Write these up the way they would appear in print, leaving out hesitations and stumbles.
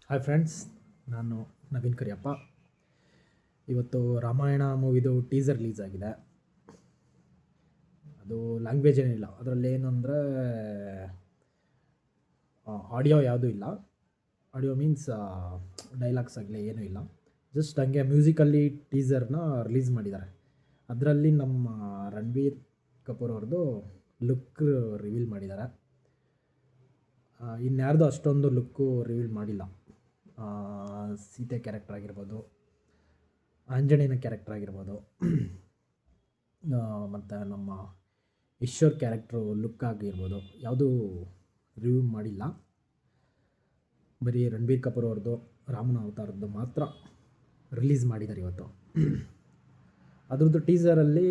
Hi friends, ನಾನು ನವೀನ್ ಕರಿಯಪ್ಪ. ಇವತ್ತು Ramayana ಮೂವಿದು teaser release ಆಗಿದೆ. ಅದು ಲ್ಯಾಂಗ್ವೇಜ್ ಏನಿಲ್ಲ, ಅದರಲ್ಲಿ ಏನಂದರೆ ಆಡಿಯೋ ಯಾವುದೂ ಇಲ್ಲ. ಆಡಿಯೋ ಮೀನ್ಸ್ ಡೈಲಾಗ್ಸ್ ಆಗಲಿ ಏನೂ ಇಲ್ಲ. ಜಸ್ಟ್ ಹಂಗೆ ಮ್ಯೂಸಿಕಲ್ಲಿ ಟೀಸರ್ನ ರಿಲೀಸ್ ಮಾಡಿದ್ದಾರೆ. ಅದರಲ್ಲಿ ನಮ್ಮ ರಣಬೀರ್ ಕಪೂರ್ ಅವ್ರದ್ದು ಲುಕ್ ರಿವೀಲ್ ಮಾಡಿದ್ದಾರೆ. ಇನ್ಯಾರ್ದು ಅಷ್ಟೊಂದು ಲುಕ್ಕು ರಿವೀಲ್ ಮಾಡಿಲ್ಲ. ಸೀತೆ ಕ್ಯಾರೆಕ್ಟರ್ ಆಗಿರ್ಬೋದು, ಆಂಜನೇಯನ ಕ್ಯಾರೆಕ್ಟರ್ ಆಗಿರ್ಬೋದು, ಮತ್ತು ನಮ್ಮ ಈಶ್ವರ್ ಕ್ಯಾರೆಕ್ಟ್ರು ಲುಕ್ ಆಗಿರ್ಬೋದು, ಯಾವುದೂ ರಿವ್ಯೂ ಮಾಡಿಲ್ಲ. ಬರೀ ರಣಬೀರ್ ಕಪೂರ್ ಅವ್ರದ್ದು ರಾಮನ ಅವತಾರದ್ದು ಮಾತ್ರ ರಿಲೀಸ್ ಮಾಡಿದ್ದಾರೆ ಇವತ್ತು. ಅದ್ರದ್ದು ಟೀಸರಲ್ಲಿ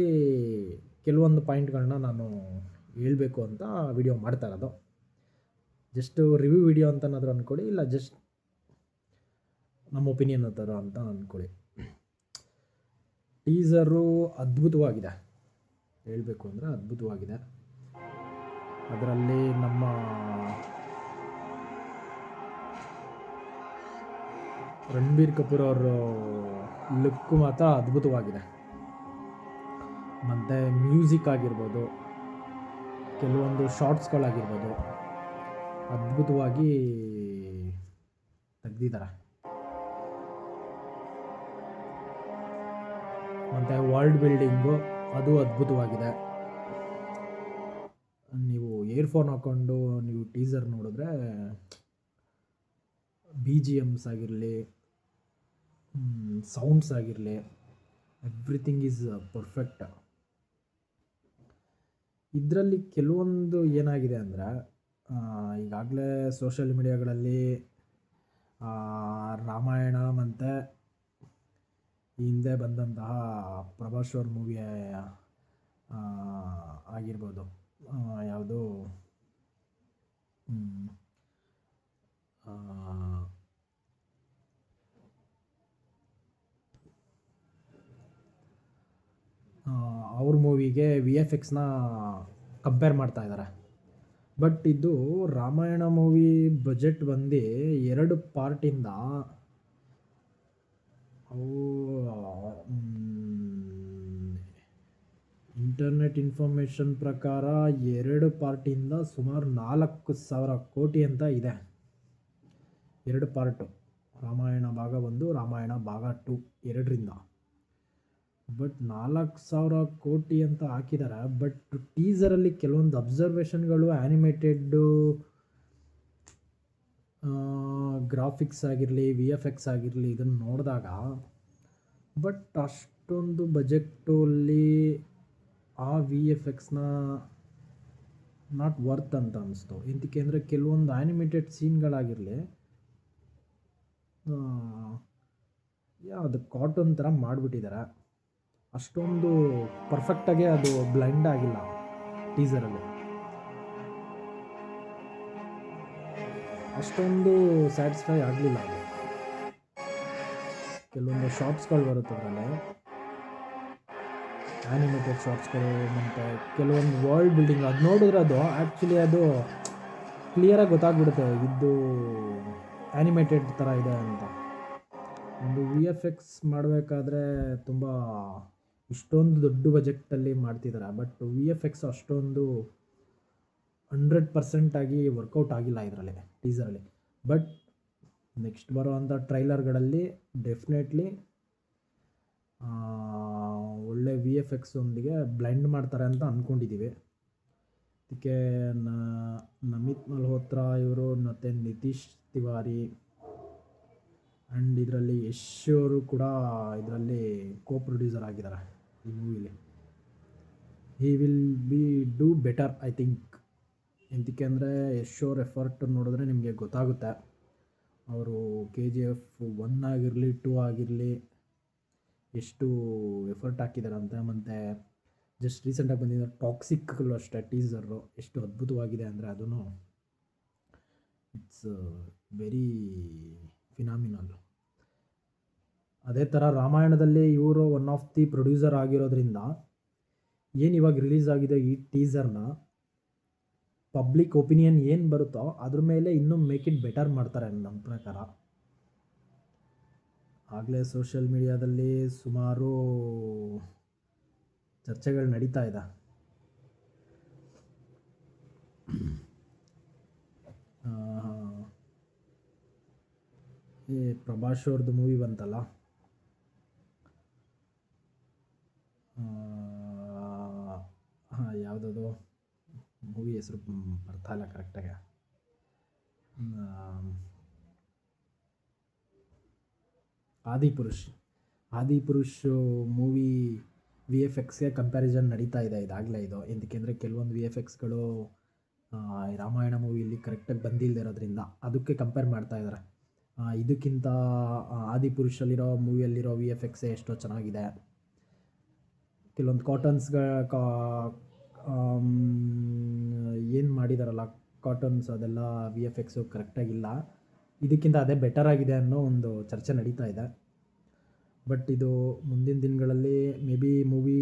ಕೆಲವೊಂದು ಪಾಯಿಂಟ್ಗಳನ್ನ ನಾನು ಹೇಳಬೇಕು ಅಂತ ವಿಡಿಯೋ ಮಾಡ್ತಾ ಇರೋದು. ಜಸ್ಟ್ ರಿವ್ಯೂ ವಿಡಿಯೋ ಅಂತನಾದರೂ ಅಂದ್ಕೊಳ್ಳಿ, ಇಲ್ಲ ಜಸ್ಟ್ ನಮ್ಮ ಒಪಿನಿಯನ್ ಥರ ಅಂತ ಅಂದ್ಕೊಳ್ಳಿ. ಟೀಸರು ಅದ್ಭುತವಾಗಿದೆ, ಹೇಳಬೇಕು ಅಂದರೆ ಅದ್ಭುತವಾಗಿದೆ. ಅದರಲ್ಲಿ ನಮ್ಮ ರಣಬೀರ್ ಕಪೂರ್ ಅವರ ಲುಕ್ಕು ಮಾತ್ರ ಅದ್ಭುತವಾಗಿದೆ. ಮತ್ತು ಮ್ಯೂಸಿಕ್ ಆಗಿರ್ಬೋದು, ಕೆಲವೊಂದು ಶಾರ್ಟ್ಸ್ಗಳಾಗಿರ್ಬೋದು ಅದ್ಭುತವಾಗಿ ತೆಗ್ದಿದ್ದಾರೆ. ಮತ್ತು ವರ್ಲ್ಡ್ ಬಿಲ್ಡಿಂಗು ಅದು ಅದ್ಭುತವಾಗಿದೆ. ನೀವು ಇಯರ್ಫೋನ್ ಹಾಕ್ಕೊಂಡು ನೀವು ಟೀಸರ್ ನೋಡಿದ್ರೆ ಬಿ ಜಿ ಎಮ್ಸ್ ಆಗಿರಲಿ, ಸೌಂಡ್ಸ್ ಆಗಿರಲಿ, ಎವ್ರಿಥಿಂಗ್ ಈಸ್ ಪರ್ಫೆಕ್ಟ್. ಇದರಲ್ಲಿ ಕೆಲವೊಂದು ಏನಾಗಿದೆ ಅಂದರೆ, ಈಗಾಗಲೇ ಸೋಷಿಯಲ್ ಮೀಡಿಯಾಗಳಲ್ಲಿ ರಾಮಾಯಣ ಮತ್ತು ಈ ಹಿಂದೆ ಬಂದಂತಹ ಪ್ರಭಾಸ್ ಅವ್ರ ಮೂವಿ ಆಗಿರ್ಬೋದು, ಯಾವುದು ಅವ್ರ ಮೂವಿಗೆ ವಿ ಎಫ್ ಎಕ್ಸ್ನ ಕಂಪೇರ್ ಮಾಡ್ತಾ ಇದ್ದಾರೆ. ಬಟ್ ಇದು ರಾಮಾಯಣ ಮೂವಿ ಬಜೆಟ್ ಬಂದು 2 ಪಾರ್ಟಿಂದ ಅವು ಇಂಟರ್ನೆಟ್ ಇನ್ಫಾರ್ಮೇಷನ್ ಪ್ರಕಾರ 2 ಪಾರ್ಟಿಂದ ಸುಮಾರು 4,000 ಕೋಟಿ ಅಂತ ಇದೆ. 2 ಪಾರ್ಟು, ರಾಮಾಯಣ ಭಾಗ 1, ರಾಮಾಯಣ ಭಾಗ 2 2ರಿಂದ. ಬಟ್ 4,000 ಕೋಟಿ ಅಂತ ಹಾಕಿದ್ದಾರೆ. ಬಟ್ ಟೀಸರಲ್ಲಿ ಕೆಲವೊಂದು ಅಬ್ಸರ್ವೇಷನ್ಗಳು, ಆ್ಯನಿಮೇಟೆಡ್ಡು ಗ್ರಾಫಿಕ್ಸ್ ಆಗಿರಲಿ, ವಿ ಎಫ್ ಎಕ್ಸ್ ಆಗಿರಲಿ, ಇದನ್ನು ನೋಡಿದಾಗ ಬಟ್ ಅಷ್ಟೊಂದು ಬಜೆಟ್ಟಲ್ಲಿ ಆ ವಿ ಎಫ್ ಎಕ್ಸ್ನ ನಾಟ್ ವರ್ತ್ ಅಂತ ಅನ್ನಿಸ್ತು. ಎಂತಕ್ಕೆ ಅಂದರೆ ಕೆಲವೊಂದು ಆ್ಯನಿಮೇಟೆಡ್ ಸೀನ್ಗಳಾಗಿರಲಿ, ಅದು ಕಾರ್ಟೂನ್ ಥರ ಮಾಡಿಬಿಟ್ಟಿದ್ದಾರೆ. ಅಷ್ಟೊಂದು ಪರ್ಫೆಕ್ಟಾಗಿ ಅದು ಬ್ಲೆಂಡ್ ಆಗಿಲ್ಲ ಟೀಸರಲ್ಲಿ. ಅಷ್ಟೊಂದು ಸ್ಯಾಟಿಸ್ಫೈ ಆಗಲಿಲ್ಲ ಅದು. ಕೆಲವೊಂದು ಶಾರ್ಟ್ಸ್ಗಳು ಬರುತ್ತೆ ಅದರಲ್ಲಿ, ಆ್ಯನಿಮೇಟೆಡ್ ಶಾರ್ಟ್ಸ್ಗಳು, ಮತ್ತು ಕೆಲವೊಂದು ವರ್ಲ್ಡ್ ಬಿಲ್ಡಿಂಗ್ ಅದು ನೋಡಿದ್ರೆ ಅದು ಆ್ಯಕ್ಚುಲಿ ಅದು ಕ್ಲಿಯರಾಗಿ ಗೊತ್ತಾಗ್ಬಿಡುತ್ತೆ ಇದು ಆ್ಯನಿಮೇಟೆಡ್ ಥರ ಇದೆ ಅಂತ. ಒಂದು ವಿ ಎಫ್ ಎಕ್ಸ್ ಮಾಡಬೇಕಾದ್ರೆ ತುಂಬ ಇಷ್ಟೊಂದು ದೊಡ್ಡ ಬಜೆಟಲ್ಲಿ ಮಾಡ್ತಿದ್ದಾರೆ. ಬಟ್ ವಿ ಎಫ್ ಎಕ್ಸ್ ಅಷ್ಟೊಂದು 100% ಆಗಿ ವರ್ಕೌಟ್ ಆಗಿಲ್ಲ ಇದರಲ್ಲಿ ಟೀಸರಲ್ಲಿ. ಬಟ್ ನೆಕ್ಸ್ಟ್ ಬರೋವಂಥ ಟ್ರೈಲರ್ಗಳಲ್ಲಿ ಡೆಫಿನೆಟ್ಲಿ ಒಳ್ಳೆ ವಿ ಎಫ್ ಎಕ್ಸ್ ಒಂದಿಗೆ ಬ್ಲೆಂಡ್ ಮಾಡ್ತಾರೆ ಅಂತ ಅಂದ್ಕೊಂಡಿದ್ದೀವಿ. ಅದಕ್ಕೆ ನಮಿತ್ ಮಲ್ಹೋತ್ರಾ ಇವರು ಮತ್ತು ನಿತೀಶ್ ತಿವಾರಿ ಆ್ಯಂಡ್ ಇದರಲ್ಲಿ ಯಶ್ ಅವರು ಕೂಡ ಇದರಲ್ಲಿ ಕೋ ಪ್ರೊಡ್ಯೂಸರ್ ಆಗಿದ್ದಾರೆ ಈ ಮೂವಿಲಿ. He will be do better I think. ಎಂತಕ್ಕೆ ಅಂದರೆ ಯಶ್ ಅವ್ರ ಎಫರ್ಟ್ ನೋಡಿದ್ರೆ ನಿಮಗೆ ಗೊತ್ತಾಗುತ್ತೆ. ಅವರು ಕೆ ಜಿ ಎಫ್ 1 ಆಗಿರಲಿ 2 ಆಗಿರಲಿ ಎಷ್ಟು ಎಫರ್ಟ್ ಹಾಕಿದ್ದಾರೆ ಅಂತ. ಮತ್ತು ಜಸ್ಟ್ ರೀಸೆಂಟಾಗಿ ಬಂದಿದ್ದ ಟಾಕ್ಸಿಕ್ಗಳು ಅಷ್ಟೇ ಟೀಸರು ಎಷ್ಟು ಅದ್ಭುತವಾಗಿದೆ ಅಂದರೆ ಅದೂ ಇಟ್ಸ್ ವೆರಿ ಫಿನಾಮಿನಲ್. ಅದೇ ಥರ ರಾಮಾಯಣದಲ್ಲಿ ಇವರು ಒನ್ ಆಫ್ ದಿ ಪ್ರೊಡ್ಯೂಸರ್ ಆಗಿರೋದ್ರಿಂದ ಏನು ಇವಾಗ ರಿಲೀಸ್ ಆಗಿದೆ ಈ ಟೀಸರ್ನ ಪಬ್ಲಿಕ್ ಒಪಿನಿಯನ್ ಏನು ಬರುತ್ತೋ ಅದ್ರ ಮೇಲೆ ಇನ್ನೂ ಮೇಕ್ ಇಟ್ ಬೆಟರ್ ಮಾಡ್ತಾರೆ ನನ್ನ ಪ್ರಕಾರ. ಆಗಲೇ ಸೋಷಿಯಲ್ ಮೀಡಿಯಾದಲ್ಲಿ ಸುಮಾರು ಚರ್ಚೆಗಳು ನಡೀತಾ ಇದೆ. ಈ ಪ್ರಭಾಸ್ ಅವ್ರದ್ದು ಮೂವಿ ಬಂತಲ್ಲ, ಹಾಂ ಯಾವುದದು ಮೂವಿ ಹೆಸರು ಬರ್ತಾ ಇಲ್ಲ ಕರೆಕ್ಟಾಗಿ. ಆದಿಪುರುಷ್ ಮೂವಿ ವಿ ಎಫ್ ಎಕ್ಸ್ಗೆ ಕಂಪ್ಯಾರಿಸನ್ ನಡೀತಾ ಇದೆ ಇದಾಗಲೇ. ಇದು ಎಂತಕ್ಕೆಂದರೆ ಕೆಲವೊಂದು ವಿ ಎಫ್ ಎಕ್ಸ್ಗಳು ರಾಮಾಯಣ ಮೂವಿಯಲ್ಲಿ ಕರೆಕ್ಟಾಗಿ ಬಂದಿಲ್ಲದಿರೋದ್ರಿಂದ ಅದಕ್ಕೆ ಕಂಪೇರ್ ಮಾಡ್ತಾ ಇದ್ದಾರೆ. ಇದಕ್ಕಿಂತ ಆದಿಪುರುಷಲ್ಲಿರೋ ಮೂವಿಯಲ್ಲಿರೋ ವಿ ಎಫ್ ಎಕ್ಸೇ ಎಷ್ಟೋ ಚೆನ್ನಾಗಿದೆ. ಕೆಲವೊಂದು ಏನು ಮಾಡಿದಾರಲ್ಲ ಕಾಟನ್ಸ್, ಅದೆಲ್ಲ ವಿ ಎಫ್ ಎಕ್ಸು ಕರೆಕ್ಟಾಗಿಲ್ಲ. ಇದಕ್ಕಿಂತ ಅದೇ ಬೆಟರ್ ಆಗಿದೆ ಅನ್ನೋ ಒಂದು ಚರ್ಚೆ ನಡೀತಾ ಇದೆ. ಬಟ್ ಇದು ಮುಂದಿನ ದಿನಗಳಲ್ಲಿ ಮೇ ಬಿ ಮೂವಿ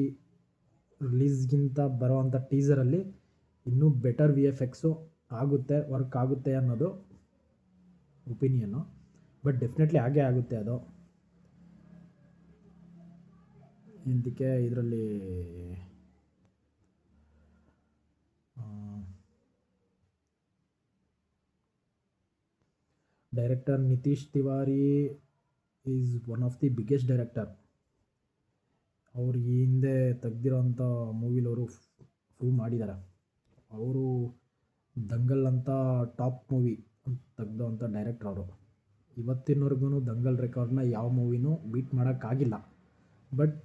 ರಿಲೀಸ್ಗಿಂತ ಬರೋವಂಥ ಟೀಸರಲ್ಲಿ ಇನ್ನೂ better we F x work ಆಗುತ್ತೆ ಅನ್ನೋದು ಒಪಿನಿಯನ್ನು. ಬಟ್ ಡೆಫಿನೆಟ್ಲಿ ಹಾಗೇ ಆಗುತ್ತೆ ಅದು. ಇಂತಕ್ಕೆ ಇದರಲ್ಲಿ director Nitish Tiwari is one of the biggest director. ಅವ್ರು ಈ ಹಿಂದೆ ತೆಗ್ದಿರೋಂಥ ಮೂವಿಲಿ ಅವರು ಪ್ರೂವ್ ಮಾಡಿದ್ದಾರೆ. ಅವರು ದಂಗಲ್ ಅಂತ ಟಾಪ್ ಮೂವಿ ತೆಗ್ದೋಂಥ ಡೈರೆಕ್ಟರ್ ಅವರು. ಇವತ್ತಿನವರೆಗೂ ದಂಗಲ್ ರೆಕಾರ್ಡ್ನ ಯಾವ ಮೂವಿನೂ ಬೀಟ್ ಮಾಡೋಕ್ಕಾಗಿಲ್ಲ. ಬಟ್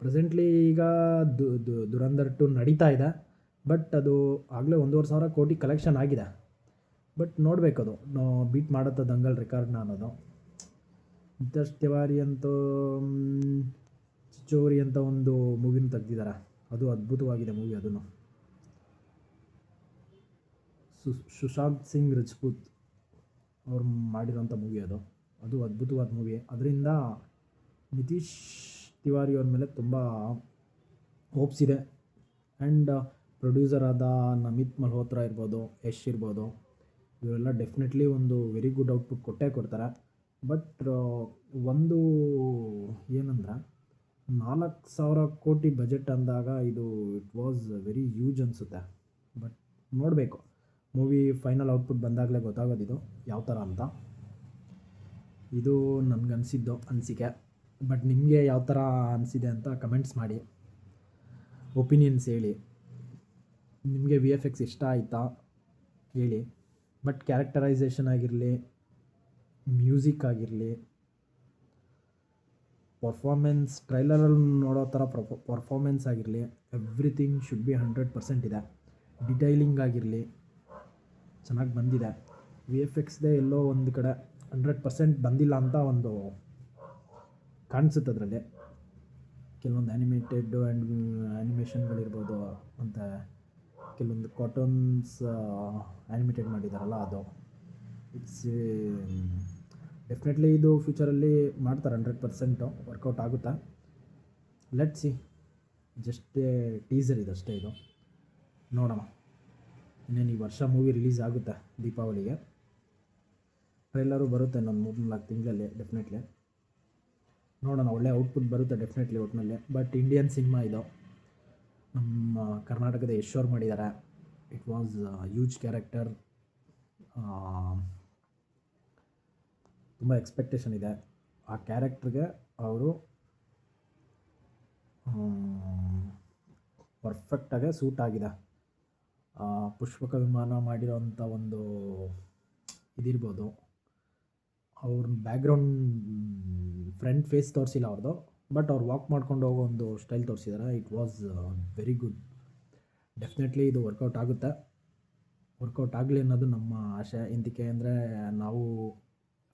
ಪ್ರೆಸೆಂಟ್ಲಿ ಈಗ ದುರಂಧರ್ 2 ನಡೀತಾ ಇದೆ. ಬಟ್ ಅದು ಆಗಲೇ 1,500 ಕೋಟಿ ಕಲೆಕ್ಷನ್ ಆಗಿದೆ. ಬಟ್ ನೋಡಬೇಕದು ಬೀಟ್ ಮಾಡುತ್ತಾ ದಂಗಲ್ ರೆಕಾರ್ಡ್ನ ಅನ್ನೋದು. ನಿತೀಶ್ ತಿವಾರಿ ಅಂತೂ ಚಿಚೋರಿ ಅಂತ ಒಂದು ಮೂವಿನ ತೆಗ್ದಿದ್ದಾರೆ. ಅದು ಅದ್ಭುತವಾಗಿದೆ ಮೂವಿ. ಅದನ್ನು ಸುಶಾಂತ್ ಸಿಂಗ್ ರಜಪೂತ್ ಅವ್ರು ಮಾಡಿರೋಂಥ ಮೂವಿ ಅದು ಅದ್ಭುತವಾದ ಮೂವಿ. ಅದರಿಂದ ನಿತೀಶ್ ತಿವಾರಿ ಅವ್ರ ಮೇಲೆ ತುಂಬ ಹೋಪ್ಸ್ ಇದೆ. ಆ್ಯಂಡ್ ಪ್ರೊಡ್ಯೂಸರ್ ಆದ ನಮಿತ್ ಮಲ್ಹೋತ್ರಾ ಇರ್ಬೋದು, ಯಶ್ ಇರ್ಬೋದು, ಇವರೆಲ್ಲ ಡೆಫಿನೆಟ್ಲಿ ಒಂದು ವೆರಿ ಗುಡ್ ಔಟ್ಪುಟ್ ಕೊಟ್ಟೇ ಕೊಡ್ತಾರೆ. ಬಟ್ ಒಂದು ಏನಂದ್ರೆ 4,000 ಕೋಟಿ ಬಜೆಟ್ ಅಂದಾಗ ಇದು ಇಟ್ ವಾಸ್ ವೆರಿ ಹ್ಯೂಜ್ ಅನಿಸುತ್ತೆ. ಬಟ್ ನೋಡಬೇಕು, ಮೂವಿ ಫೈನಲ್ ಔಟ್ಪುಟ್ ಬಂದಾಗಲೇ ಗೊತ್ತಾಗೋದಿದು ಯಾವ ಥರ ಅಂತ. ಇದು ನನಗನ್ಸಿದ್ದು ಅನಿಸಿಕೆ. ಬಟ್ ನಿಮಗೆ ಯಾವ ಥರ ಅನಿಸಿದೆ ಅಂತ ಕಮೆಂಟ್ಸ್ ಮಾಡಿ, ಒಪಿನಿಯನ್ಸ್ ಹೇಳಿ. ನಿಮಗೆ ವಿ ಎಫ್ ಎಕ್ಸ್ ಇಷ್ಟ ಆಯಿತಾ ಹೇಳಿ. ಬಟ್ ಕ್ಯಾರೆಕ್ಟರೈಸೇಷನ್ ಆಗಿರಲಿ, ಮ್ಯೂಸಿಕ್ ಆಗಿರಲಿ, ಪರ್ಫಾರ್ಮೆನ್ಸ್, ಟ್ರೈಲರಲ್ಲಿ ನೋಡೋ ಥರ ಪರ್ಫಾರ್ಮೆನ್ಸ್ ಆಗಿರಲಿ, ಎವ್ರಿಥಿಂಗ್ ಶುಡ್ ಬಿ 100% ಇದೆ. ಡಿಟೈಲಿಂಗ್ ಆಗಿರಲಿ ಚೆನ್ನಾಗಿ ಬಂದಿದೆ. ವಿ ಎಫ್ ಎಕ್ಸ್ದೇ ಎಲ್ಲೋ ಒಂದು ಕಡೆ 100% ಬಂದಿಲ್ಲ ಅಂತ ಒಂದು ಕಾಣಿಸುತ್ತೆ ಅದರಲ್ಲಿ. ಕೆಲವೊಂದು ಆ್ಯನಿಮೇಟೆಡ್ ಆ್ಯಂಡ್ ಆ್ಯನಿಮೇಷನ್ಗಳಿರ್ಬೋದು, ಮತ್ತು ಕೆಲವೊಂದು ಕಾರ್ಟೂನ್ಸ್ ಆ್ಯನಿಮೇಟೆಡ್ ಮಾಡಿದ್ದಾರಲ್ಲ, ಅದು ಇಟ್ಸ್ ಡೆಫಿನೆಟ್ಲಿ ಇದು ಫ್ಯೂಚರಲ್ಲಿ ಮಾಡ್ತಾರೆ. 100% ವರ್ಕೌಟ್ ಆಗುತ್ತೆ. Let see. ಜಸ್ಟ್ ಟೀಸರ್ ಇದಷ್ಟೇ. ಇದು ನೋಡೋಣ. ಇನ್ನೇನು ಈ ವರ್ಷ ಮೂವಿ ರಿಲೀಸ್ ಆಗುತ್ತೆ ದೀಪಾವಳಿಗೆ. ಟ್ರೈಲರು ಬರುತ್ತೆ ಇನ್ನೊಂದು 3-4 ತಿಂಗಳಲ್ಲಿ ಡೆಫಿನೆಟ್ಲಿ. ನೋಡೋಣ, ಒಳ್ಳೆ ಔಟ್ಪುಟ್ ಬರುತ್ತೆ ಡೆಫಿನೆಟ್ಲಿ ಒಟ್ಟಿನಲ್ಲಿ. ಬಟ್ ಇಂಡಿಯನ್ ಸಿನಿಮಾ ಇದು, ನಮ್ಮ ಕರ್ನಾಟಕದ ಯಶ್ ಅವ್ರು ಮಾಡಿದ್ದಾರೆ. It was huge character. ತುಂಬ ಎಕ್ಸ್ಪೆಕ್ಟೇಷನ್ ಇದೆ ಆ ಕ್ಯಾರೆಕ್ಟ್ರಿಗೆ. ಅವರು ಪರ್ಫೆಕ್ಟಾಗೆ ಸೂಟ್ ಆಗಿದೆ. ಪುಷ್ಪಕ ವಿಮಾನ ಮಾಡಿರೋಂಥ ಒಂದು ಇದಿರ್ಬೋದು. ಅವ್ರ ಬ್ಯಾಕ್ಗ್ರೌಂಡ್ ಫ್ರಂಟ್ ಫೇಸ್ ತೋರಿಸಿಲ್ಲ ಅವ್ರದ್ದು, ಬಟ್ ಅವ್ರು ವಾಕ್ ಮಾಡ್ಕೊಂಡು ಹೋಗೋ ಒಂದು ಸ್ಟೈಲ್ ತೋರಿಸಿದ್ದಾರೆ. It was very good. Definitely ಇದು ವರ್ಕೌಟ್ ಆಗುತ್ತೆ. ವರ್ಕೌಟ್ ಆಗಲಿ ಅನ್ನೋದು ನಮ್ಮ ಆಶೆ. ಎಂತಕ್ಕೆ ಅಂದರೆ ನಾವು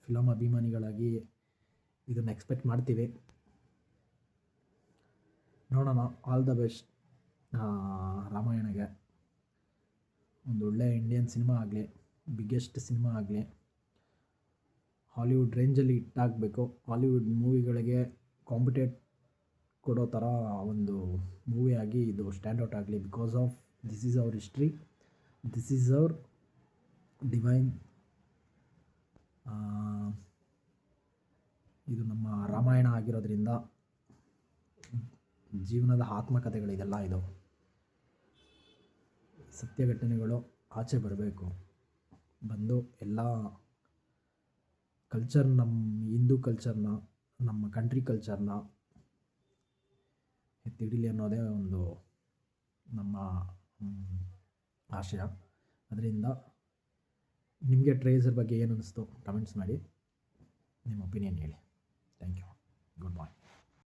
ಫಿಲಮ್ ಅಭಿಮಾನಿಗಳಾಗಿ ಇದನ್ನು ಎಕ್ಸ್ಪೆಕ್ಟ್ ಮಾಡ್ತೀವಿ. ನೋಡೋಣ. ಆಲ್ ದ ಬೆಸ್ಟ್ ರಾಮಾಯಣಗೆ. ಒಂದು ಒಳ್ಳೆ ಇಂಡಿಯನ್ ಸಿನಿಮಾ ಆಗಲಿ, ಬಿಗ್ಗೆಸ್ಟ್ ಸಿನಿಮಾ ಆಗಲಿ, ಹಾಲಿವುಡ್ ರೇಂಜಲ್ಲಿ ಹಿಟ್ಟಾಗಬೇಕು. ಹಾಲಿವುಡ್ ಮೂವಿಗಳಿಗೆ ಕಾಂಪಿಟೇಟ್ ಕೊಡೋ ಥರ ಒಂದು ಮೂವಿಯಾಗಿ ಇದು ಸ್ಟ್ಯಾಂಡೌಟ್ ಆಗಲಿ. Because of this is our history, this is our divine. ಇದು ನಮ್ಮ ಆಗಿರೋದ್ರಿಂದ ಜೀವನದ ಆತ್ಮಕಥೆಗಳಿದೆಲ್ಲ ಇದು. ಸತ್ಯ ಘಟನೆಗಳು ಆಚೆ ಬರಬೇಕು. ಬಂದು ಎಲ್ಲ ನಮ್ಮ ಹಿಂದೂ ಕಲ್ಚರ್ನ, ನಮ್ಮ ಕಂಟ್ರಿ ಕಲ್ಚರ್ನ ಎತ್ತಿಡಿಲಿ ಅನ್ನೋದೇ ಒಂದು ನಮ್ಮ ಆಶಯ. ಅದರಿಂದ ನಿಮಗೆ ಟ್ರೇಸರ್ ಬಗ್ಗೆ ಏನು ಅನಿಸ್ತು ಕಮೆಂಟ್ಸ್ ಮಾಡಿ, ನಿಮ್ಮ ಒಪಿನಿಯನ್ ಹೇಳಿ. Thank you. Good morning.